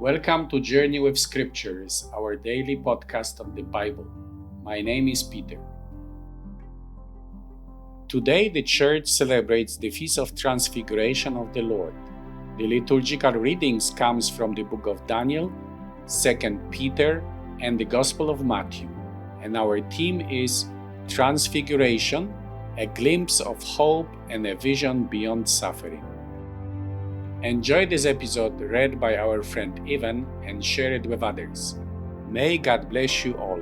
Welcome to Journey with Scriptures, our daily podcast of the Bible. My name is Peter. Today the church celebrates the Feast of Transfiguration of the Lord. The liturgical readings comes from the book of Daniel, 2 Peter, and the Gospel of Matthew. And our theme is Transfiguration, a glimpse of hope and a vision beyond suffering. Enjoy this episode read by our friend Ivan and share it with others. May God bless you all.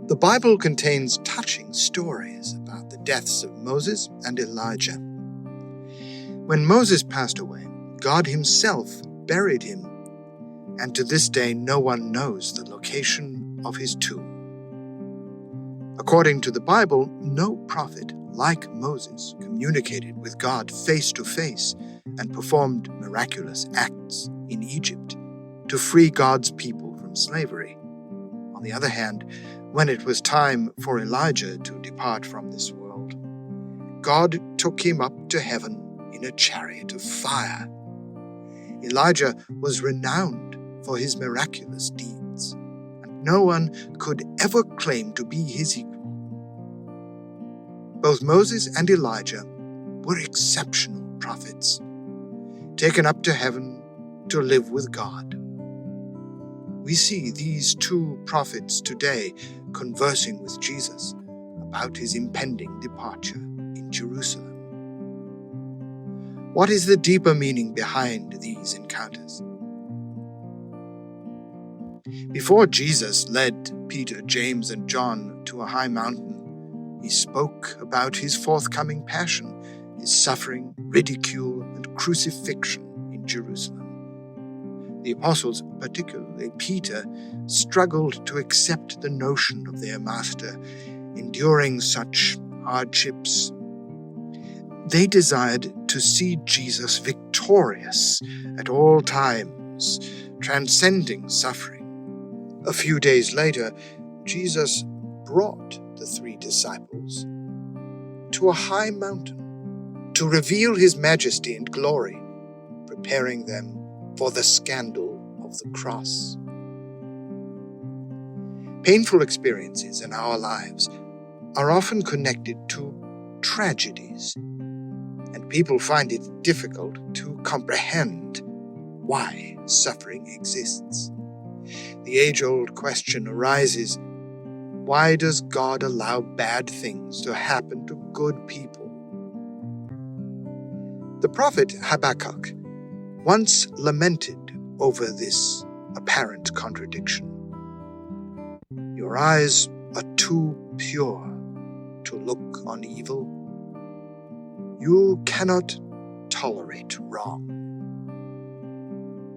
The Bible contains touching stories about the deaths of Moses and Elijah. When Moses passed away, God himself buried him, and to this day no one knows the location of his tomb. According to the Bible, no prophet like Moses communicated with God face to face and performed miraculous acts in Egypt to free God's people from slavery. On the other hand, when it was time for Elijah to depart from this world, God took him up to heaven in a chariot of fire. Elijah was renowned for his miraculous deeds, and no one could ever claim to be his equal. Both Moses and Elijah were exceptional prophets, taken up to heaven to live with God. We see these two prophets today conversing with Jesus about his impending departure in Jerusalem. What is the deeper meaning behind these encounters? Before Jesus led Peter, James, and John to a high mountain, he spoke about his forthcoming passion, his suffering, ridicule, and crucifixion in Jerusalem. The apostles, particularly Peter, struggled to accept the notion of their master enduring such hardships. They desired to see Jesus victorious at all times, transcending suffering. A few days later, Jesus brought the three disciples to a high mountain to reveal his majesty and glory, preparing them for the scandal of the cross. Painful experiences in our lives are often connected to tragedies, and people find it difficult to comprehend why suffering exists. The age-old question arises: why does God allow bad things to happen to good people? The prophet Habakkuk once lamented over this apparent contradiction. Your eyes are too pure to look on evil. You cannot tolerate wrong.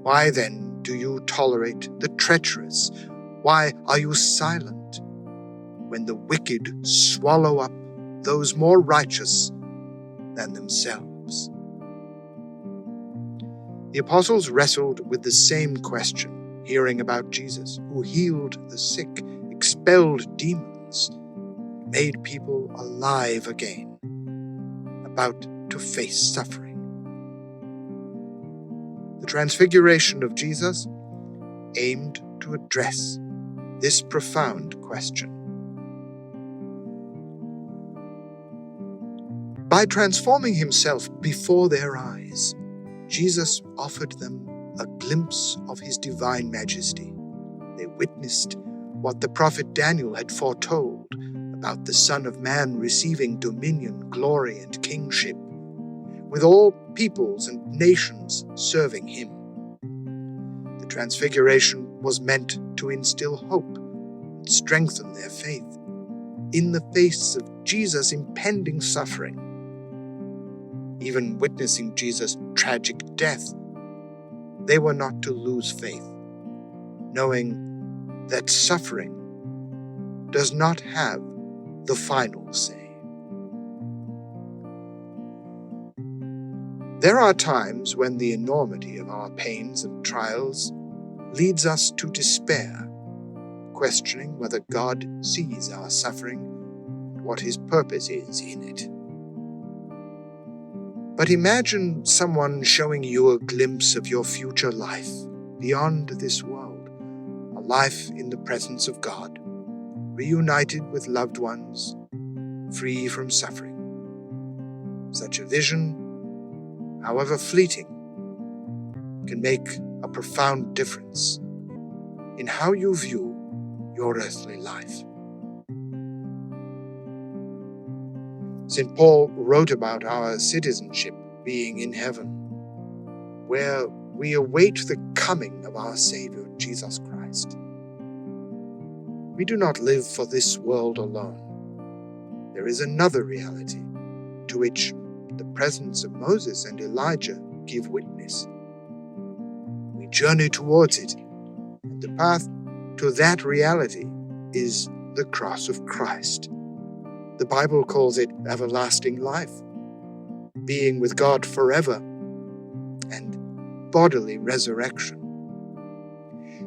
Why then do you tolerate the treacherous? Why are you silent when the wicked swallow up those more righteous than themselves? The apostles wrestled with the same question, hearing about Jesus, who healed the sick, expelled demons, made people alive again, about to face suffering. The Transfiguration of Jesus aimed to address this profound question. By transforming himself before their eyes, Jesus offered them a glimpse of his divine majesty. They witnessed what the prophet Daniel had foretold about the Son of Man receiving dominion, glory, and kingship, with all peoples and nations serving him. The Transfiguration was meant to instill hope and strengthen their faith in the face of Jesus' impending suffering. Even witnessing Jesus' tragic death, they were not to lose faith, knowing that suffering does not have the final say. There are times when the enormity of our pains and trials leads us to despair, questioning whether God sees our suffering and what his purpose is in it. But imagine someone showing you a glimpse of your future life beyond this world, a life in the presence of God, reunited with loved ones, free from suffering. Such a vision, however fleeting, can make a profound difference in how you view your earthly life. St. Paul wrote about our citizenship being in heaven, where we await the coming of our Savior, Jesus Christ. We do not live for this world alone. There is another reality to which the presence of Moses and Elijah give witness. We journey towards it, and the path to that reality is the cross of Christ. The Bible calls it everlasting life, being with God forever, and bodily resurrection.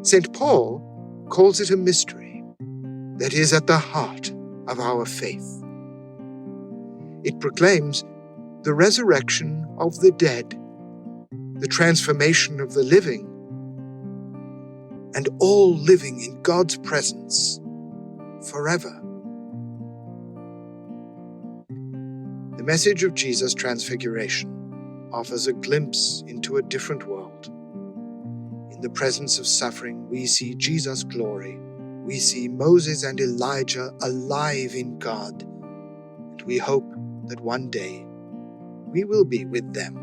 St. Paul calls it a mystery that is at the heart of our faith. It proclaims the resurrection of the dead, the transformation of the living, and all living in God's presence forever. The message of Jesus' transfiguration offers a glimpse into a different world. In the presence of suffering, we see Jesus' glory. We see Moses and Elijah alive in God, and we hope that one day we will be with them.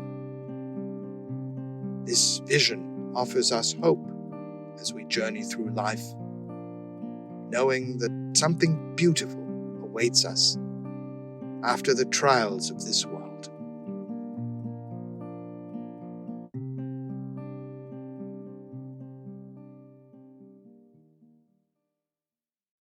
This vision offers us hope as we journey through life, knowing that something beautiful awaits us after the trials of this world.